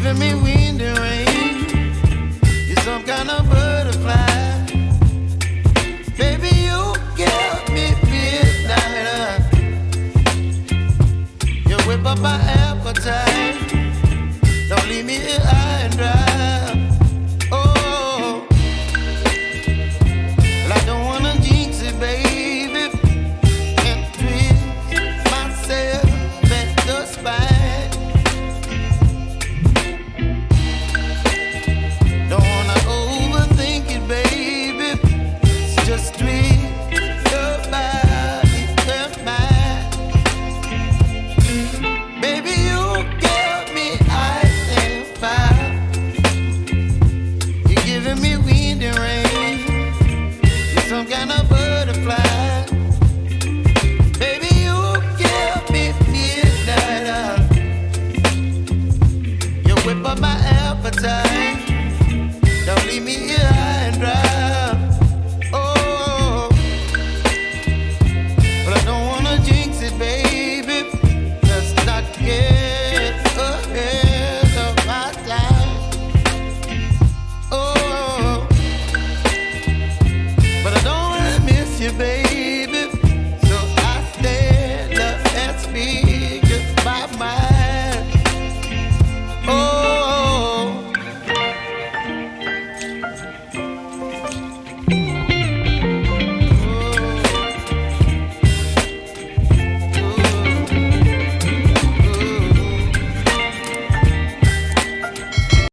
giving me wind and rain. You're some kind of butterfly. Baby, you give me midnight. You whip up my appetite. Don't leave me here high and dry. Oh, well, I don't wanna jinx it, baby, and twist myself at the spine. Don't wanna overthink it, baby. It's just twist your body and mine. Baby, you give me ice and fire. You're giving me wind and rain. You're some kind of butterfly. Baby, you give me midnight. You whip up my appetite. Don't leave me here